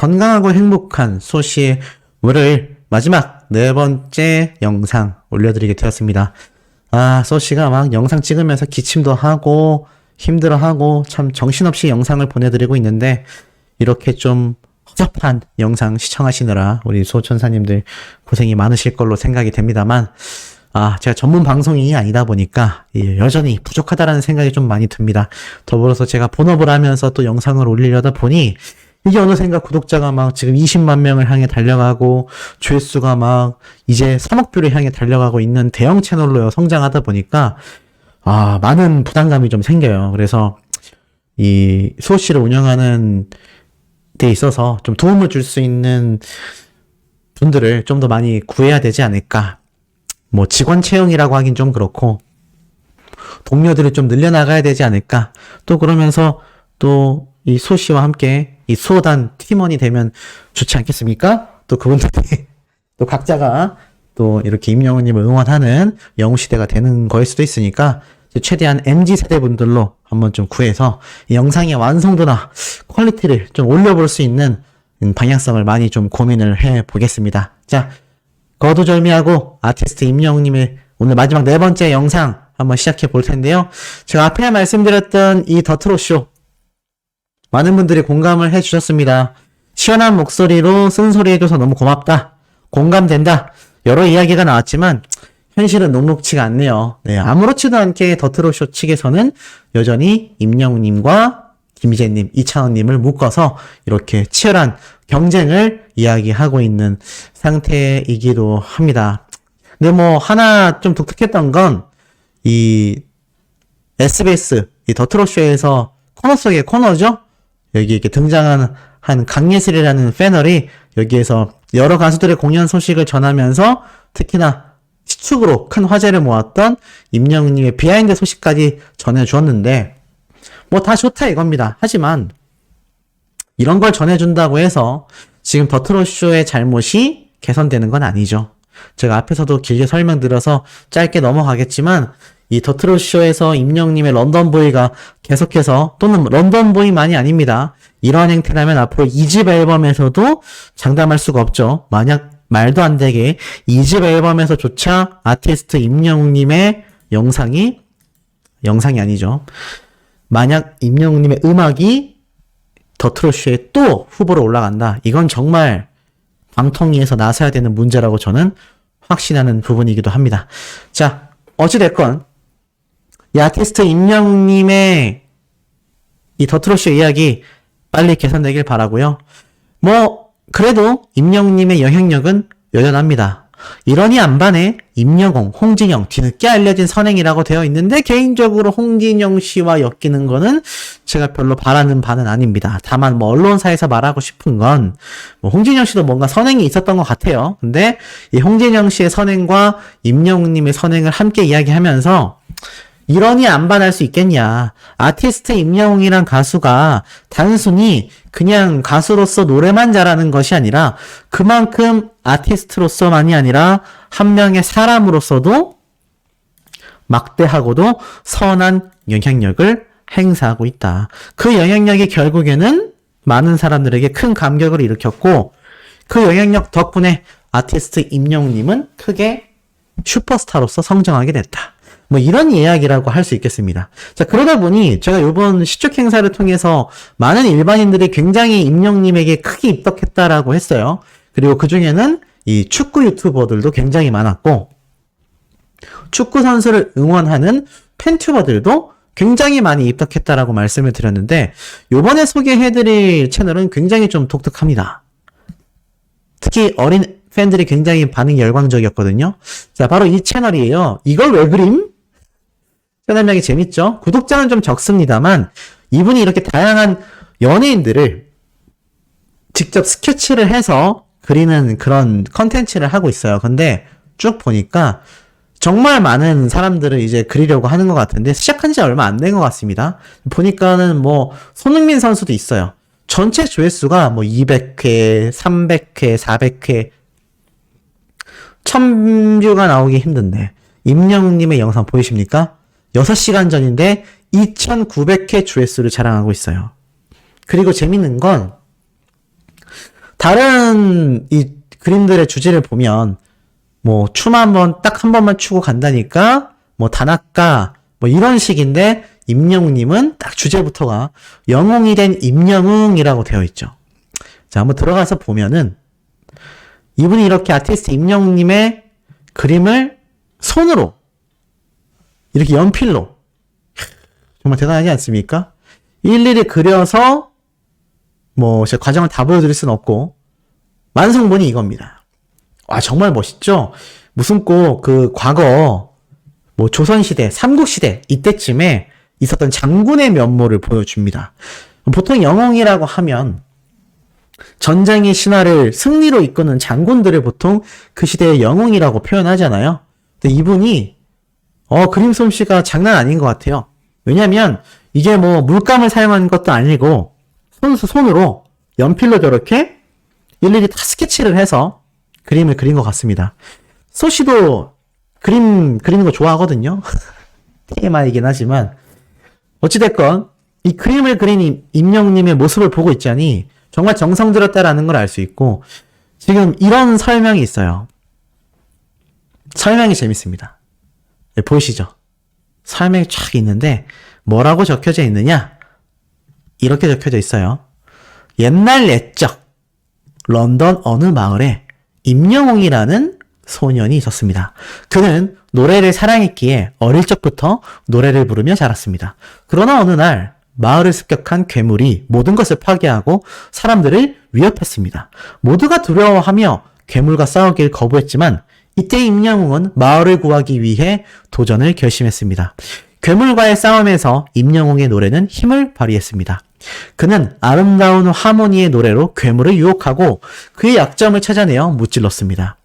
건강하고 행복한 소시의 월요일 마지막 4번째 영상 올려드리게 되었습니다. 소시가 막 영상 찍으면서 기침도 하고 힘들어하고 참 정신없이 영상을 보내드리고 있는데 이렇게 좀 허접한 영상 시청하시느라 우리 소천사님들 고생이 많으실 걸로 생각이 됩니다만 제가 전문 방송이 아니다 보니까 여전히 부족하다라는 생각이 좀 많이 듭니다. 더불어서 제가 본업을 하면서 또 영상을 올리려다 보니 이게 어느샌가 구독자가 막 지금 20만 명을 향해 달려가고 조회수가 막 이제 3억 뷰를 향해 달려가고 있는 대형 채널로 성장하다 보니까 많은 부담감이 좀 생겨요. 그래서 이 소시를 운영하는 데 있어서 좀 도움을 줄 수 있는 분들을 좀 더 많이 구해야 되지 않을까. 뭐 직원 채용이라고 하긴 좀 그렇고 동료들을 좀 늘려나가야 되지 않을까. 또 그러면서 또 이 소시와 함께 이 수호단 팀원이 되면 좋지 않겠습니까? 또 그분들이 또 각자가 또 이렇게 임영웅님을 응원하는 영웅시대가 되는 거일 수도 있으니까 최대한 MZ세대 분들로 한번 좀 구해서 이 영상의 완성도나 퀄리티를 좀 올려볼 수 있는 방향성을 많이 좀 고민을 해보겠습니다. 자, 거두절미하고 아티스트 임영웅님의 오늘 마지막 4번째 영상 한번 시작해 볼 텐데요. 제가 앞에 말씀드렸던 이 더트롯쇼 많은 분들이 공감을 해주셨습니다. 시원한 목소리로 쓴소리해줘서 너무 고맙다. 공감된다. 여러 이야기가 나왔지만 현실은 녹록치가 않네요. 네, 아무렇지도 않게 더트롯쇼 측에서는 여전히 임영웅님과 김희재님, 이찬원님을 묶어서 이렇게 치열한 경쟁을 이야기하고 있는 상태이기도 합니다. 근데 뭐 하나 좀 독특했던 건 이 SBS 이 더트롯쇼에서 코너 속의 코너죠. 여기 이렇게 등장한 강예슬이라는 패널이 여기에서 여러 가수들의 공연 소식을 전하면서 특히나 시축으로 큰 화제를 모았던 임영웅님의 비하인드 소식까지 전해주었는데 뭐 다 좋다 이겁니다. 하지만 이런 걸 전해준다고 해서 지금 더트롯쇼의 잘못이 개선되는 건 아니죠. 제가 앞에서도 길게 설명드려서 짧게 넘어가겠지만 이 더트롯쇼에서 임영웅님의 런던보이가 계속해서 또는 런던보이만이 아닙니다. 이러한 행태라면 앞으로 2집 앨범에서도 장담할 수가 없죠. 만약 말도 안 되게 2집 앨범에서조차 아티스트 임영웅님의 영상이 아니죠. 만약 임영웅님의 음악이 더트롯쇼에 또 후보로 올라간다. 이건 정말 방통위에서 나서야 되는 문제라고 저는 확신하는 부분이기도 합니다. 자, 어찌됐건 이 아티스트 임영웅님의 이 더트롯쇼 이야기 빨리 개선되길 바라고요. 뭐 그래도 임영웅님의 영향력은 여전합니다. 이러니 안반에 임영웅, 홍진영 뒤늦게 알려진 선행이라고 되어 있는데 개인적으로 홍진영 씨와 엮이는 거는 제가 별로 바라는 바는 아닙니다. 다만 뭐 언론사에서 말하고 싶은 건 뭐 홍진영 씨도 뭔가 선행이 있었던 것 같아요. 근데 이 홍진영 씨의 선행과 임영웅님의 선행을 함께 이야기하면서 이러니 안반할 수 있겠냐. 아티스트 임영웅이란 가수가 단순히 그냥 가수로서 노래만 잘하는 것이 아니라 그만큼 아티스트로서만이 아니라 한 명의 사람으로서도 막대하고도 선한 영향력을 행사하고 있다. 그 영향력이 결국에는 많은 사람들에게 큰 감격을 일으켰고 그 영향력 덕분에 아티스트 임영웅님은 크게 슈퍼스타로서 성장하게 됐다. 뭐 이런 이야기라고 할 수 있겠습니다. 자, 그러다 보니 제가 이번 시축 행사를 통해서 많은 일반인들이 굉장히 임영웅님에게 크게 입덕했다라고 했어요. 그리고 그 중에는 이 축구 유튜버들도 굉장히 많았고 축구 선수를 응원하는 팬튜버들도 굉장히 많이 입덕했다라고 말씀을 드렸는데 이번에 소개해드릴 채널은 굉장히 좀 독특합니다. 특히 어린 팬들이 굉장히 반응이 열광적이었거든요. 자, 바로 이 채널이에요. 이걸 왜 그림? 채널명이 재밌죠? 구독자는 좀 적습니다만 이분이 이렇게 다양한 연예인들을 직접 스케치를 해서 그리는 그런 컨텐츠를 하고 있어요. 근데 쭉 보니까 정말 많은 사람들을 이제 그리려고 하는 것 같은데 시작한 지 얼마 안 된 것 같습니다. 보니까는 뭐 손흥민 선수도 있어요. 전체 조회수가 뭐 200회, 300회, 400회 1000뷰가 나오기 힘든데 임영웅님의 영상 보이십니까? 6시간 전인데 2900회 조회수를 자랑하고 있어요. 그리고 재밌는 건 다른 이 그림들의 주제를 보면 뭐 춤 딱 한 번만 추고 간다니까 뭐 단아까 뭐 이런 식인데 임영웅님은 딱 주제부터가 영웅이 된 임영웅이라고 되어 있죠. 자, 한번 들어가서 보면은 이분이 이렇게 아티스트 임영웅님의 그림을 손으로 이렇게 연필로 정말 대단하지 않습니까? 일일이 그려서 뭐 제 과정을 다 보여드릴 수는 없고 완성본이 이겁니다. 와, 정말 멋있죠? 무슨 꼭 그 과거 뭐 조선시대, 삼국시대 이때쯤에 있었던 장군의 면모를 보여줍니다. 보통 영웅이라고 하면 전쟁의 신화를 승리로 이끄는 장군들을 보통 그 시대의 영웅이라고 표현하잖아요. 근데 이분이 그림 솜씨가 장난 아닌 것 같아요. 왜냐면 이게 뭐 물감을 사용한 것도 아니고 손으로 연필로 저렇게 일일이 다 스케치를 해서 그림을 그린 것 같습니다. 소씨도 그림 그리는 거 좋아하거든요. TMI이긴 하지만 어찌됐건 이 그림을 그린 임영웅님의 모습을 보고 있자니 정말 정성 들였다라는 걸 알 수 있고 지금 이런 설명이 있어요. 설명이 재밌습니다. 네, 보이시죠? 설명이 쫙 있는데 뭐라고 적혀져 있느냐? 이렇게 적혀져 있어요. 옛날 옛적 런던 어느 마을에 임영웅이라는 소년이 있었습니다. 그는 노래를 사랑했기에 어릴 적부터 노래를 부르며 자랐습니다. 그러나 어느 날 마을을 습격한 괴물이 모든 것을 파괴하고 사람들을 위협했습니다. 모두가 두려워하며 괴물과 싸우길 거부했지만 이때 임영웅은 마을을 구하기 위해 도전을 결심했습니다. 괴물과의 싸움에서 임영웅의 노래는 힘을 발휘했습니다. 그는 아름다운 하모니의 노래로 괴물을 유혹하고 그의 약점을 찾아내어 무찔렀습니다.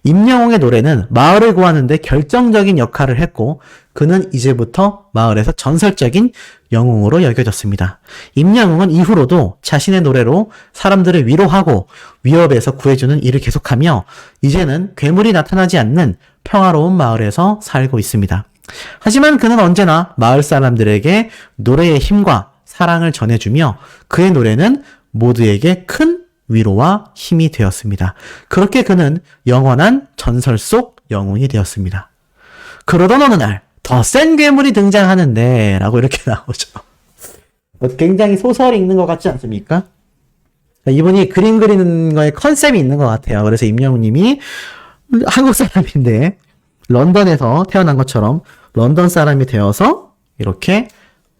임영웅의 노래는 마을을 구하는데 결정적인 역할을 했고 그는 이제부터 마을에서 전설적인 영웅으로 여겨졌습니다. 임영웅은 이후로도 자신의 노래로 사람들을 위로하고 위협에서 구해주는 일을 계속하며 이제는 괴물이 나타나지 않는 평화로운 마을에서 살고 있습니다. 하지만 그는 언제나 마을 사람들에게 노래의 힘과 사랑을 전해주며 그의 노래는 모두에게 큰 위로와 힘이 되었습니다. 그렇게 그는 영원한 전설 속 영웅이 되었습니다. 그러던 어느 날 더 센 괴물이 등장하는데 라고 이렇게 나오죠. 굉장히 소설이 있는 것 같지 않습니까? 이분이 그림 그리는 거에 컨셉이 있는 것 같아요. 그래서 임영웅님이 한국 사람인데 런던에서 태어난 것처럼 런던 사람이 되어서 이렇게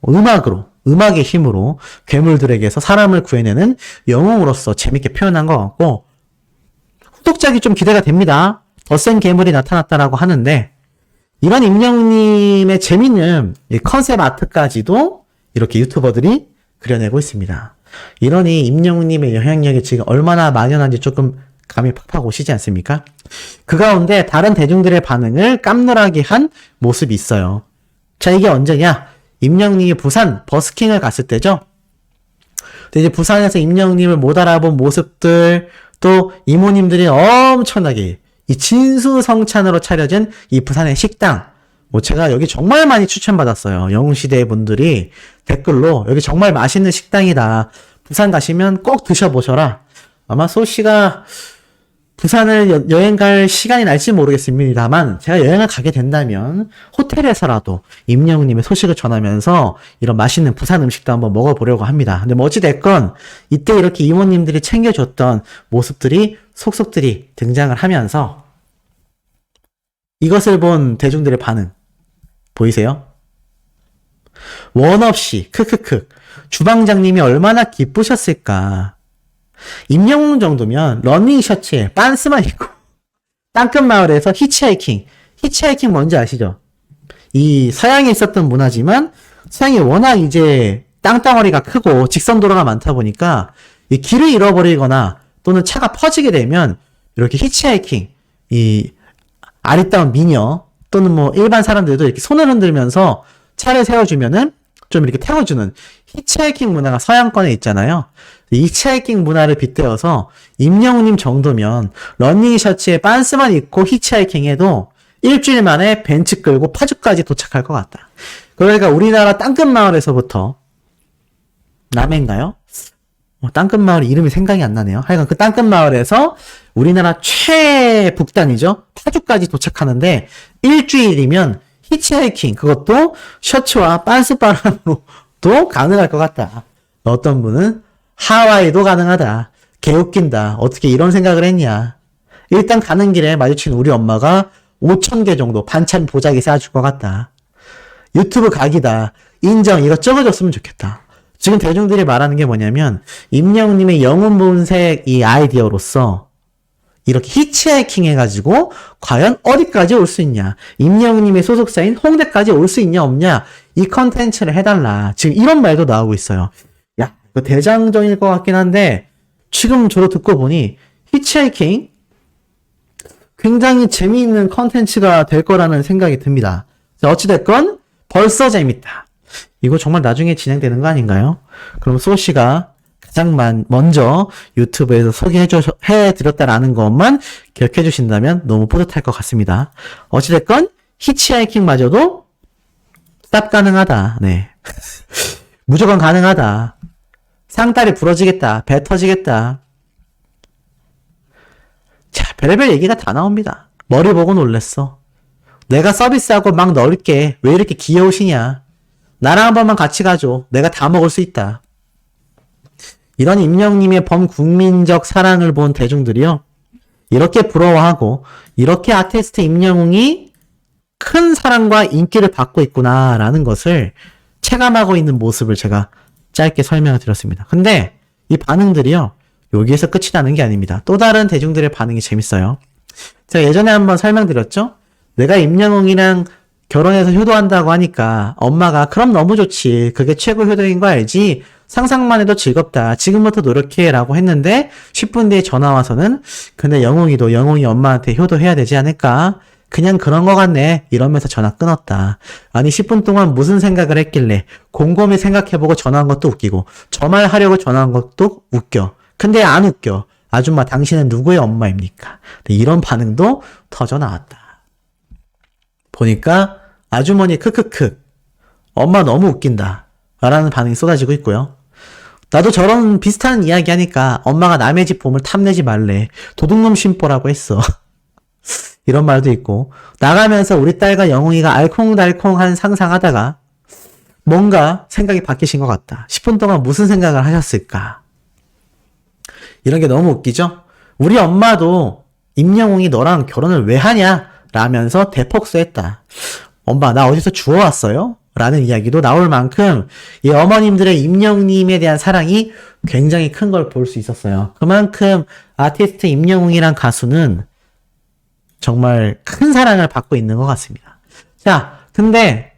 음악의 힘으로 괴물들에게서 사람을 구해내는 영웅으로서 재밌게 표현한 것 같고 후속작이 좀 기대가 됩니다. 더 센 괴물이 나타났다라고 하는데 이런 임영웅님의 재밌는 컨셉 아트까지도 이렇게 유튜버들이 그려내고 있습니다. 이러니 임영웅님의 영향력이 지금 얼마나 만연한지 조금 감이 팍팍 오시지 않습니까? 그 가운데 다른 대중들의 반응을 깜놀하게 한 모습이 있어요. 자, 이게 언제냐? 임영웅님이 부산 버스킹을 갔을 때죠. 근데 이제 부산에서 임영웅님을 못 알아본 모습들, 또 이모님들이 엄청나게 이 진수성찬으로 차려진 이 부산의 식당, 뭐 제가 여기 정말 많이 추천받았어요. 영웅시대 분들이 댓글로 여기 정말 맛있는 식당이다. 부산 가시면 꼭 드셔보셔라. 아마 소씨가 부산을 여행 갈 시간이 날지 모르겠습니다만 제가 여행을 가게 된다면 호텔에서라도 임영웅님의 소식을 전하면서 이런 맛있는 부산 음식도 한번 먹어보려고 합니다. 근데 뭐 어찌됐건 이때 이렇게 이모님들이 챙겨줬던 모습들이 속속들이 등장을 하면서 이것을 본 대중들의 반응 보이세요? 원 없이 크크크 주방장님이 얼마나 기쁘셨을까. 임영웅 정도면 러닝 셔츠에 빤스만 입고 땅끝마을에서 히치하이킹 뭔지 아시죠? 이 서양에 있었던 문화지만 서양이 워낙 이제 땅덩어리가 크고 직선도로가 많다 보니까 이 길을 잃어버리거나 또는 차가 퍼지게 되면 이렇게 히치하이킹 이 아리따운 미녀 또는 뭐 일반 사람들도 이렇게 손을 흔들면서 차를 세워주면은 좀 이렇게 태워주는 히치하이킹 문화가 서양권에 있잖아요. 이 히치하이킹 문화를 빗대어서 임영웅님 정도면 러닝 셔츠에 빤스만 입고 히치하이킹해도 일주일 만에 벤츠 끌고 파주까지 도착할 것 같다. 그러니까 우리나라 땅끝마을에서부터 남해인가요? 땅끝 마을 이름이 생각이 안 나네요. 하여간 그 땅끝 마을에서 우리나라 최북단이죠. 파주까지 도착하는데 일주일이면 히치하이킹, 그것도 셔츠와 빤스바람으로도 가능할 것 같다. 어떤 분은 하와이도 가능하다. 개웃긴다. 어떻게 이런 생각을 했냐. 일단 가는 길에 마주친 우리 엄마가 5,000개 정도 반찬 보자기 싸줄 것 같다. 유튜브 각이다. 인정. 이거 적어줬으면 좋겠다. 지금 대중들이 말하는 게 뭐냐면 임영웅님의 영혼 본색 이 아이디어로서 이렇게 히치하이킹 해가지고 과연 어디까지 올 수 있냐. 임영웅님의 소속사인 홍대까지 올 수 있냐 없냐. 이 컨텐츠를 해달라. 지금 이런 말도 나오고 있어요. 야, 이거 대장정일 것 같긴 한데 지금 저도 듣고 보니 히치하이킹 굉장히 재미있는 컨텐츠가 될 거라는 생각이 듭니다. 어찌됐건 벌써 재밌다. 이거 정말 나중에 진행되는 거 아닌가요? 그럼 소씨가 가장 먼저 유튜브에서 소개해드렸다라는 것만 기억해 주신다면 너무 뿌듯할 것 같습니다. 어찌됐건 히치하이킹마저도 스탑 가능하다. 네. 무조건 가능하다. 상다리 부러지겠다. 배 터지겠다. 자, 별의별 얘기가 다 나옵니다. 머리 보고 놀랬어. 내가 서비스하고 막 넣을게. 왜 이렇게 귀여우시냐. 나랑 한 번만 같이 가줘. 내가 다 먹을 수 있다. 이런 임영웅님의 범국민적 사랑을 본 대중들이요. 이렇게 부러워하고 이렇게 아티스트 임영웅이 큰 사랑과 인기를 받고 있구나라는 것을 체감하고 있는 모습을 제가 짧게 설명을 드렸습니다. 근데 이 반응들이요. 여기에서 끝이 나는 게 아닙니다. 또 다른 대중들의 반응이 재밌어요. 제가 예전에 한번 설명드렸죠? 내가 임영웅이랑 결혼해서 효도한다고 하니까 엄마가 그럼 너무 좋지. 그게 최고 효도인 거 알지? 상상만 해도 즐겁다. 지금부터 노력해 라고 했는데 10분 뒤에 전화 와서는 근데 영웅이 엄마한테 효도해야 되지 않을까? 그냥 그런 거 같네. 이러면서 전화 끊었다. 아니 10분 동안 무슨 생각을 했길래 곰곰이 생각해보고 전화한 것도 웃기고 저 말 하려고 전화한 것도 웃겨. 근데 안 웃겨. 아줌마 당신은 누구의 엄마입니까? 이런 반응도 터져 나왔다. 보니까 아주머니 크크크 엄마 너무 웃긴다 라는 반응이 쏟아지고 있고요. 나도 저런 비슷한 이야기 하니까 엄마가 남의 집 보물 탐내지 말래. 도둑놈 심보라고 했어. 이런 말도 있고 나가면서 우리 딸과 영웅이가 알콩달콩한 상상하다가 뭔가 생각이 바뀌신 것 같다. 10분 동안 무슨 생각을 하셨을까? 이런 게 너무 웃기죠? 우리 엄마도 임영웅이 너랑 결혼을 왜 하냐? 라면서 대폭소했다. 엄마 나 어디서 주워왔어요? 라는 이야기도 나올 만큼 이 어머님들의 임영웅님에 대한 사랑이 굉장히 큰 걸 볼 수 있었어요. 그만큼 아티스트 임영웅이란 가수는 정말 큰 사랑을 받고 있는 것 같습니다. 자, 근데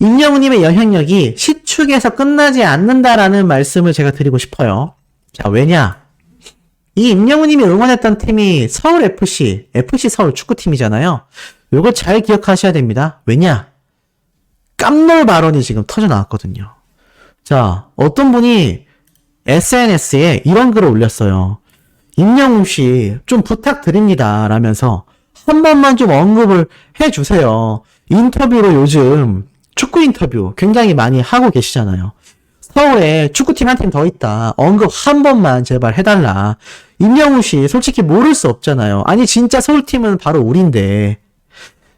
임영웅님의 영향력이 시축에서 끝나지 않는다라는 말씀을 제가 드리고 싶어요. 자, 왜냐? 이 임영웅님이 응원했던 팀이 서울FC, FC 서울 축구팀이잖아요. 요거 잘 기억하셔야 됩니다. 왜냐? 깜놀 발언이 지금 터져 나왔거든요. 자, 어떤 분이 SNS에 이런 글을 올렸어요. 임영웅 씨, 좀 부탁드립니다. 라면서 한 번만 좀 언급을 해주세요. 인터뷰로 요즘 축구 인터뷰 굉장히 많이 하고 계시잖아요. 서울에 축구팀 한 팀 더 있다. 언급 한 번만 제발 해달라. 임영웅 씨 솔직히 모를 수 없잖아요. 아니 진짜 서울팀은 바로 우린데.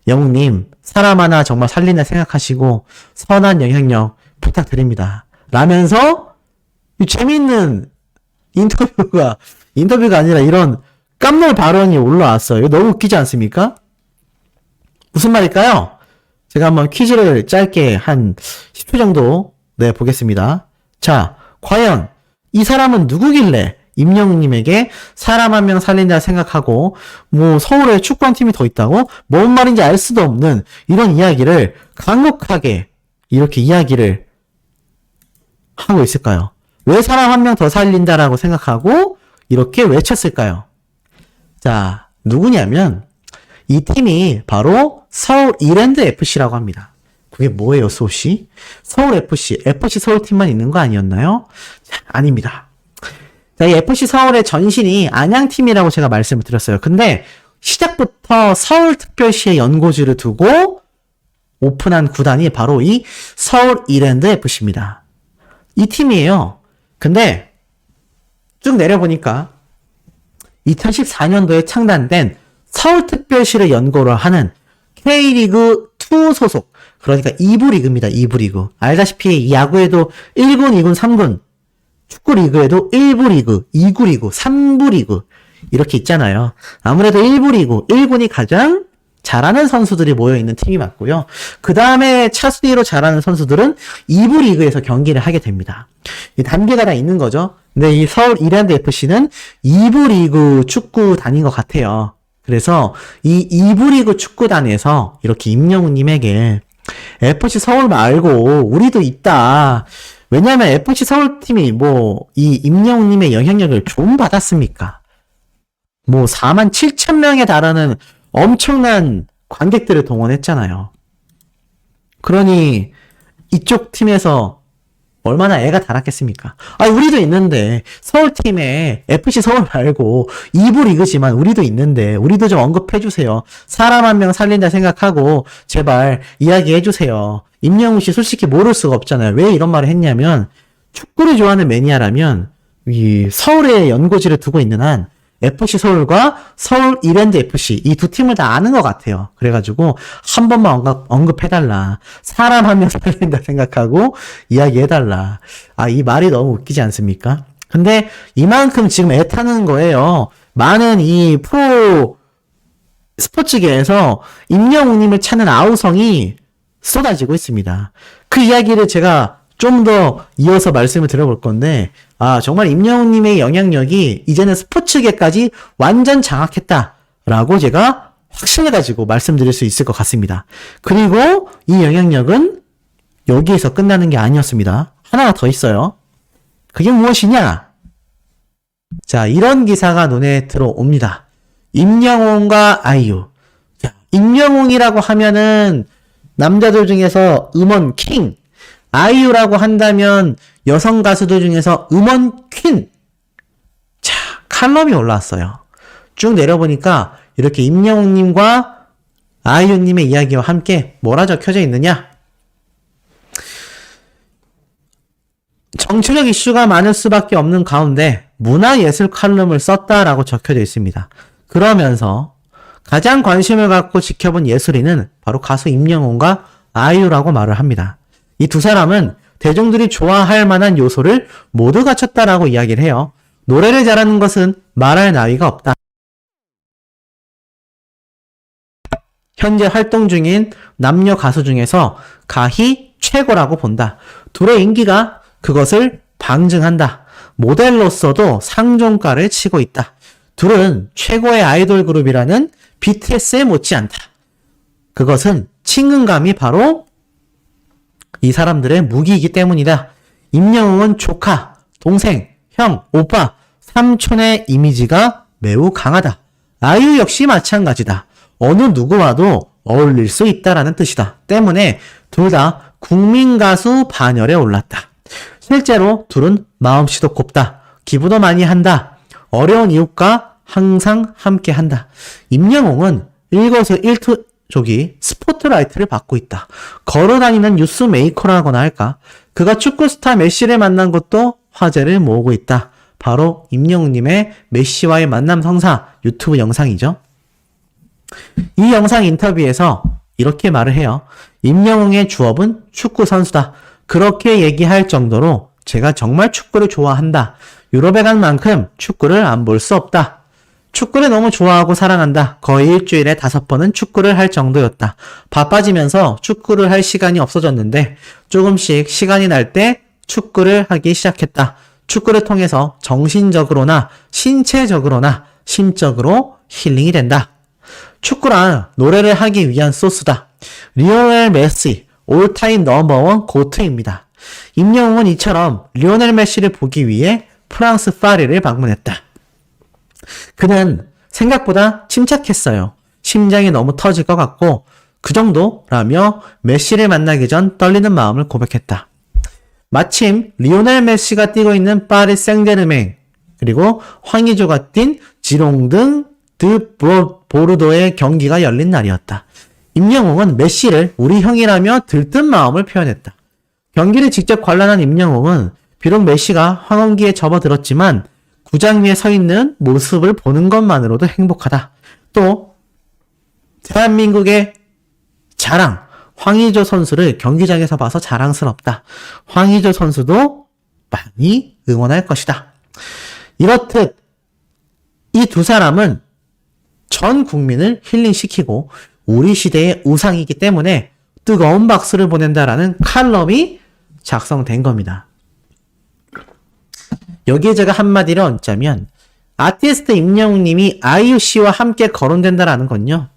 영웅님 사람 하나 정말 살린다 생각하시고 선한 영향력 부탁드립니다. 라면서 이 재미있는 인터뷰가 아니라 이런 깜놀 발언이 올라왔어요. 이거 너무 웃기지 않습니까? 무슨 말일까요? 제가 한번 퀴즈를 짧게 한 10초 정도 내보겠습니다. 자, 과연 이 사람은 누구길래 임영웅님에게 사람 한 명 살린다 생각하고 뭐 서울에 축구팀이 더 있다고? 뭔 말인지 알 수도 없는 이런 이야기를 강력하게 이렇게 이야기를 하고 있을까요? 왜 사람 한 명 더 살린다라고 생각하고 이렇게 외쳤을까요? 자, 누구냐면 이 팀이 바로 서울 이랜드 FC라고 합니다. 그게 뭐예요, 소시? 서울 FC 서울팀만 있는 거 아니었나요? 자, 아닙니다. 자, 이 FC 서울의 전신이 안양팀이라고 제가 말씀을 드렸어요. 근데 시작부터 서울특별시의 연고지를 두고 오픈한 구단이 바로 이 서울 이랜드 FC입니다. 이 팀이에요. 근데 쭉 내려보니까 2014년도에 창단된 서울특별시를 연고로 하는 K리그 2 소속, 그러니까 2부 리그입니다. 2부 리그. 알다시피 야구에도 1군, 2군, 3군, 축구 리그에도 1부 리그, 2구 리그, 3부 리그 이렇게 있잖아요. 아무래도 1부 리그, 1군이 가장 잘하는 선수들이 모여있는 팀이 맞고요. 그 다음에 차순위로 잘하는 선수들은 2부 리그에서 경기를 하게 됩니다. 이 단계가 다 있는 거죠. 근데 이 서울 이랜드 FC는 2부 리그 축구단인 것 같아요. 그래서 이 2부 리그 축구단에서 이렇게 임영웅님에게 FC 서울 말고 우리도 있다. 왜냐면 FC 서울팀이 이 임영웅님의 영향력을 좀 받았습니까? 4만 7천 명에 달하는 엄청난 관객들을 동원했잖아요. 그러니 이쪽 팀에서 얼마나 애가 달았겠습니까? 우리도 있는데 서울팀에 FC 서울 말고 2부 리그지만 우리도 있는데 우리도 좀 언급해주세요. 사람 한 명 살린다 생각하고 제발 이야기해주세요. 임영웅 씨 솔직히 모를 수가 없잖아요. 왜 이런 말을 했냐면 축구를 좋아하는 매니아라면 이 서울에 연고지를 두고 있는 한 FC 서울과 서울 이랜드 FC 이 두 팀을 다 아는 것 같아요. 그래가지고 한 번만 언급해달라. 사람 한 명 살린다 생각하고 이야기해달라. 이 말이 너무 웃기지 않습니까? 근데 이만큼 지금 애타는 거예요. 많은 이 프로 스포츠계에서 임영웅님을 찾는 아우성이 쏟아지고 있습니다. 그 이야기를 제가 좀 더 이어서 말씀을 드려볼 건데, 정말 임영웅님의 영향력이 이제는 스포츠계까지 완전 장악했다라고 제가 확신해가지고 말씀드릴 수 있을 것 같습니다. 그리고 이 영향력은 여기에서 끝나는 게 아니었습니다. 하나가 더 있어요. 그게 무엇이냐? 자, 이런 기사가 눈에 들어옵니다. 임영웅과 아이유. 자, 임영웅이라고 하면은 남자들 중에서 음원 킹, 아이유라고 한다면 여성 가수들 중에서 음원 퀸. 자, 칼럼이 올라왔어요. 쭉 내려보니까 이렇게 임영웅님과 아이유님의 이야기와 함께 뭐라 적혀져 있느냐? 정치적 이슈가 많을 수밖에 없는 가운데 문화예술 칼럼을 썼다라고 적혀져 있습니다. 그러면서 가장 관심을 갖고 지켜본 예술인은 바로 가수 임영웅과 아이유라고 말을 합니다. 이 두 사람은 대중들이 좋아할 만한 요소를 모두 갖췄다라고 이야기를 해요. 노래를 잘하는 것은 말할 나위가 없다. 현재 활동 중인 남녀 가수 중에서 가히 최고라고 본다. 둘의 인기가 그것을 방증한다. 모델로서도 상종가를 치고 있다. 둘은 최고의 아이돌 그룹이라는 BTS에 못지않다. 그것은 친근감이 바로 이 사람들의 무기이기 때문이다. 임영웅은 조카, 동생, 형, 오빠, 삼촌의 이미지가 매우 강하다. 아이유 역시 마찬가지다. 어느 누구와도 어울릴 수 있다라는 뜻이다. 때문에 둘 다 국민가수 반열에 올랐다. 실제로 둘은 마음씨도 곱다. 기부도 많이 한다. 어려운 이웃과 항상 함께한다. 임영웅은 일거수일투족이 스포트라이트를 받고 있다. 걸어다니는 뉴스 메이커라고나 할까? 그가 축구 스타 메시를 만난 것도 화제를 모으고 있다. 바로 임영웅님의 메시와의 만남 성사 유튜브 영상이죠. 이 영상 인터뷰에서 이렇게 말을 해요. 임영웅의 주업은 축구 선수다. 그렇게 얘기할 정도로 제가 정말 축구를 좋아한다. 유럽에 간 만큼 축구를 안 볼 수 없다. 축구를 너무 좋아하고 사랑한다. 거의 일주일에 5번은 축구를 할 정도였다. 바빠지면서 축구를 할 시간이 없어졌는데 조금씩 시간이 날 때 축구를 하기 시작했다. 축구를 통해서 정신적으로나 신체적으로나 심적으로 힐링이 된다. 축구란 노래를 하기 위한 소스다. 리오넬 메시 올타임 넘버원 고트입니다. 임영웅은 이처럼 리오넬 메시를 보기 위해 프랑스 파리를 방문했다. 그는 생각보다 침착했어요. 심장이 너무 터질 것 같고 그 정도라며 메시를 만나기 전 떨리는 마음을 고백했다. 마침 리오넬 메시가 뛰고 있는 파리 생제르맹 그리고 황의조가 뛴 지롱등 드 보르도의 경기가 열린 날이었다. 임영웅은 메시를 우리 형이라며 들뜬 마음을 표현했다. 경기를 직접 관람한 임영웅은 비록 메시가 황혼기에 접어들었지만 구장 위에 서 있는 모습을 보는 것만으로도 행복하다. 또 대한민국의 자랑, 황의조 선수를 경기장에서 봐서 자랑스럽다. 황의조 선수도 많이 응원할 것이다. 이렇듯 이 두 사람은 전 국민을 힐링시키고 우리 시대의 우상이기 때문에 뜨거운 박수를 보낸다라는 칼럼이 작성된 겁니다. 여기에 제가 한마디를 얹자면 아티스트 임영웅님이 아이유 씨와 함께 거론된다라는 건요.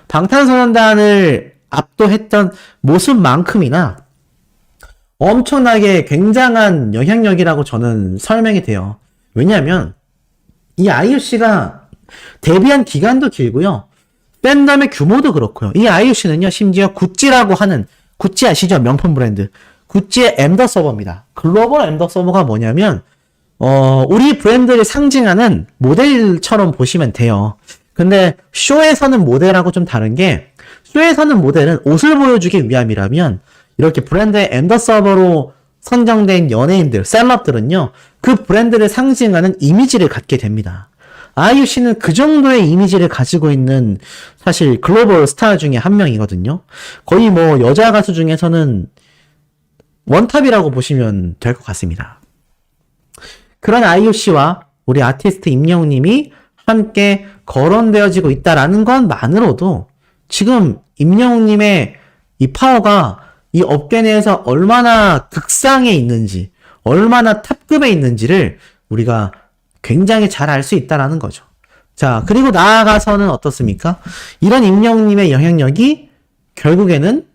방탄소년단을 압도했던 모습만큼이나 엄청나게 굉장한 영향력이라고 저는 설명이 돼요. 왜냐하면 이 아이유 씨가 데뷔한 기간도 길고요. 팬덤의 규모도 그렇고요. 이 아이유 씨는요, 심지어 구찌라고 하는, 구찌 아시죠? 명품 브랜드. 구찌의 엠더 서버입니다. 글로벌 엠더 서버가 뭐냐면, 우리 브랜드를 상징하는 모델처럼 보시면 돼요. 근데 쇼에서는 모델하고 좀 다른 게, 쇼에서는 모델은 옷을 보여주기 위함이라면, 이렇게 브랜드의 엠더 서버로 선정된 연예인들, 셀럽들은요, 그 브랜드를 상징하는 이미지를 갖게 됩니다. 아이유 씨는 그 정도의 이미지를 가지고 있는 사실 글로벌 스타 중에 한 명이거든요. 거의 뭐 여자 가수 중에서는 원탑이라고 보시면 될 것 같습니다. 그런 아이유 씨와 우리 아티스트 임영웅님이 함께 거론되어지고 있다라는 것만으로도 지금 임영웅님의 이 파워가 이 업계 내에서 얼마나 극상에 있는지, 얼마나 탑급에 있는지를 우리가 굉장히 잘 알 수 있다라는 거죠. 자, 그리고 나아가서는 어떻습니까? 이런 임영웅님의 영향력이 결국에는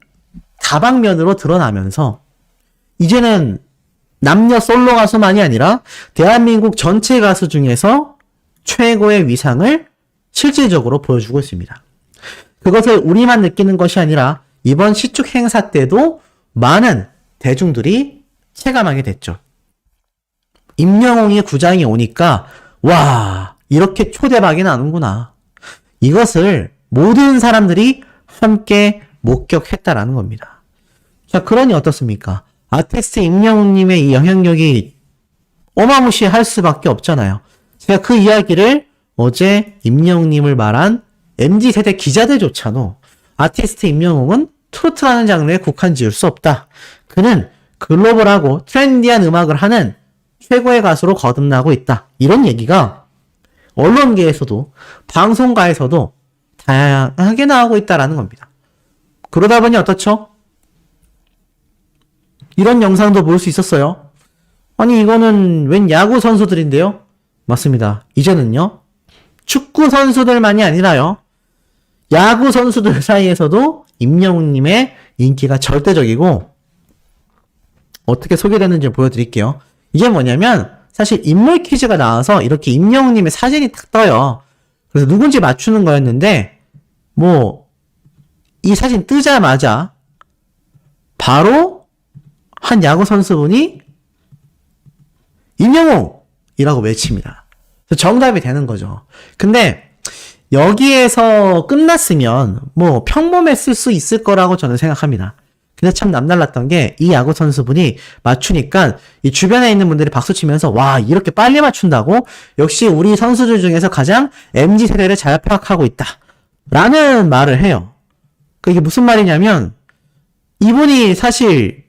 다방면으로 드러나면서 이제는 남녀 솔로 가수만이 아니라 대한민국 전체 가수 중에서 최고의 위상을 실질적으로 보여주고 있습니다. 그것을 우리만 느끼는 것이 아니라 이번 시축 행사 때도 많은 대중들이 체감하게 됐죠. 임영웅이 구장에 오니까 와, 이렇게 초대박이 나는구나. 이것을 모든 사람들이 함께 목격했다라는 겁니다. 자, 그러니 어떻습니까? 아티스트 임영웅님의 이 영향력이 어마무시할 수밖에 없잖아요. 제가 그 이야기를 어제 임영웅님을 말한 MZ세대 기자들조차도 아티스트 임영웅은 트로트라는 장르에 국한 지을 수 없다. 그는 글로벌하고 트렌디한 음악을 하는 최고의 가수로 거듭나고 있다. 이런 얘기가 언론계에서도 방송가에서도 다양하게 나오고 있다라는 겁니다. 그러다 보니 어떻죠? 이런 영상도 볼 수 있었어요. 아니 이거는 웬 야구 선수들인데요? 맞습니다. 이제는요. 축구 선수들만이 아니라요. 야구 선수들 사이에서도 임영웅님의 인기가 절대적이고 어떻게 소개되는지 보여드릴게요. 이게 뭐냐면 사실 인물 퀴즈가 나와서 이렇게 임영웅님의 사진이 탁 떠요. 그래서 누군지 맞추는 거였는데 뭐 이 사진 뜨자마자 바로 한 야구 선수분이 임영웅이라고 외칩니다. 정답이 되는 거죠. 근데 여기에서 끝났으면 뭐 평범했을 수 있을 거라고 저는 생각합니다. 근데 참 남달랐던 게 이 야구 선수분이 맞추니까 이 주변에 있는 분들이 박수치면서 와, 이렇게 빨리 맞춘다고? 역시 우리 선수들 중에서 가장 MZ세대를 잘 파악하고 있다 라는 말을 해요. 이게 무슨 말이냐면 이분이 사실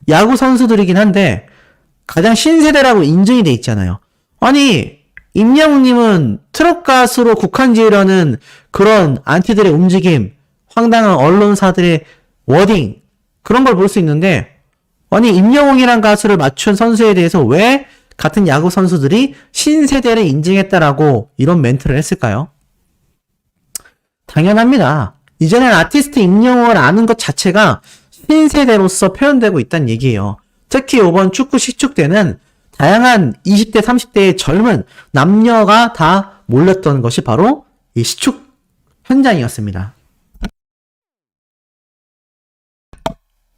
야구 선수들이긴 한데 가장 신세대라고 인증이 돼 있잖아요. 아니 임영웅님은 트롯 가수로 국한 지으려는 그런 안티들의 움직임, 황당한 언론사들의 워딩, 그런 걸 볼 수 있는데 아니 임영웅이란 가수를 맞춘 선수에 대해서 왜 같은 야구 선수들이 신세대를 인증했다라고 이런 멘트를 했을까요? 당연합니다. 이제는 아티스트 임영웅을 아는 것 자체가 신세대로서 표현되고 있다는 얘기예요. 특히 이번 축구 시축 때는 다양한 20대, 30대의 젊은 남녀가 다 몰렸던 것이 바로 이 시축 현장이었습니다.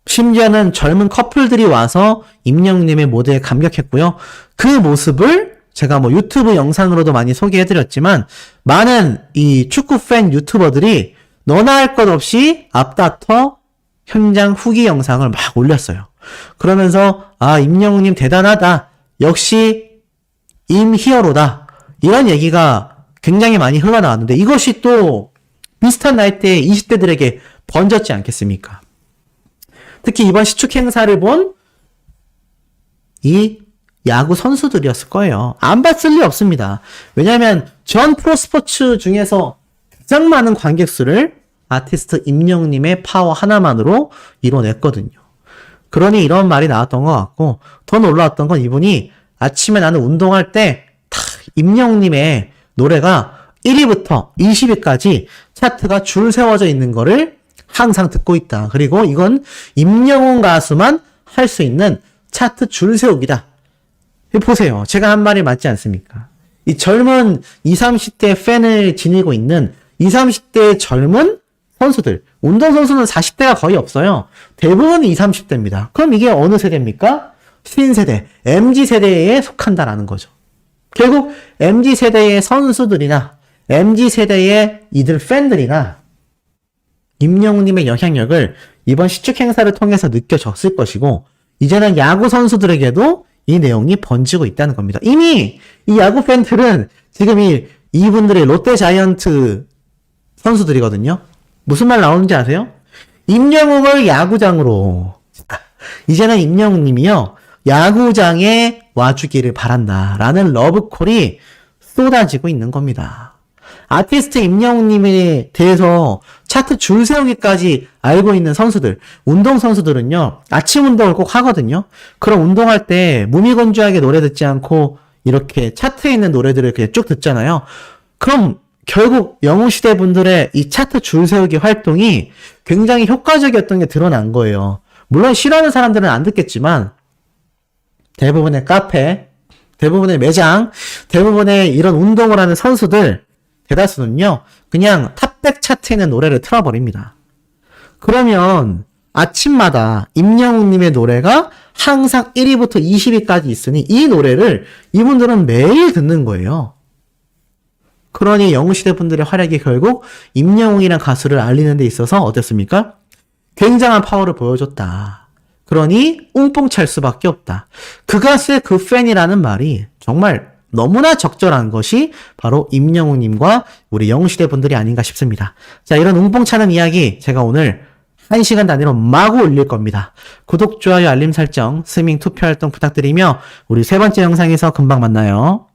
심지어는 젊은 커플들이 와서 임영웅님의 모델에 감격했고요. 그 모습을 제가 뭐 유튜브 영상으로도 많이 소개해드렸지만 많은 이 축구 팬 유튜버들이 너나 할 것 없이 앞다퉈 현장 후기 영상을 막 올렸어요. 그러면서 아, 임영웅님 대단하다. 역시 임히어로다. 이런 얘기가 굉장히 많이 흘러나왔는데 이것이 또 비슷한 나이대의 20대들에게 번졌지 않겠습니까? 특히 이번 시축 행사를 본 이 야구 선수들이었을 거예요. 안 봤을 리 없습니다. 왜냐하면 전 프로스포츠 중에서 가장 많은 관객 수를 아티스트 임영웅님의 파워 하나만으로 이뤄냈거든요. 그러니 이런 말이 나왔던 것 같고, 더 놀라웠던 건 이분이 아침에 나는 운동할 때 임영웅님의 노래가 1위부터 20위까지 차트가 줄 세워져 있는 거를 항상 듣고 있다. 그리고 이건 임영웅 가수만 할 수 있는 차트 줄 세우기다. 보세요. 제가 한 말이 맞지 않습니까? 이 젊은 20, 30대 팬을 지니고 있는 20, 30대의 젊은 선수들. 운동선수는 40대가 거의 없어요. 대부분이 20, 30대입니다. 그럼 이게 어느 세대입니까? 신세대, MZ세대에 속한다라는 거죠. 결국 MZ세대의 선수들이나 MZ세대의 이들 팬들이나 임영웅님의 영향력을 이번 시축 행사를 통해서 느껴졌을 것이고, 이제는 야구 선수들에게도 이 내용이 번지고 있다는 겁니다. 이미 이 야구 팬들은 지금 이분들의 롯데 자이언트 선수들이거든요. 무슨 말 나오는지 아세요? 임영웅을 야구장으로. 이제는 임영웅님이요, 야구장에 와주기를 바란다라는 러브콜이 쏟아지고 있는 겁니다. 아티스트 임영웅님에 대해서 차트 줄 세우기까지 알고 있는 선수들, 운동선수들은요, 아침 운동을 꼭 하거든요. 그럼 운동할 때 무미건조하게 노래 듣지 않고 이렇게 차트에 있는 노래들을 그냥 쭉 듣잖아요. 그럼 결국 영웅시대 분들의 이 차트 줄 세우기 활동이 굉장히 효과적이었던 게 드러난 거예요. 물론 싫어하는 사람들은 안 듣겠지만 대부분의 카페, 대부분의 매장, 대부분의 이런 운동을 하는 선수들 대다수는요, 그냥 탑백 차트에 있는 노래를 틀어버립니다. 그러면 아침마다 임영웅님의 노래가 항상 1위부터 20위까지 있으니 이 노래를 이분들은 매일 듣는 거예요. 그러니 영웅시대 분들의 활약이 결국 임영웅이라는 가수를 알리는 데 있어서 어땠습니까? 굉장한 파워를 보여줬다. 그러니 웅뽕 찰 수밖에 없다. 그 가수의 그 팬이라는 말이 정말 너무나 적절한 것이 바로 임영웅님과 우리 영웅시대 분들이 아닌가 싶습니다. 자, 이런 웅뽕 차는 이야기 제가 오늘 1시간 단위로 마구 올릴 겁니다. 구독, 좋아요, 알림 설정, 스밍 투표 활동 부탁드리며 우리 세 번째 영상에서 금방 만나요.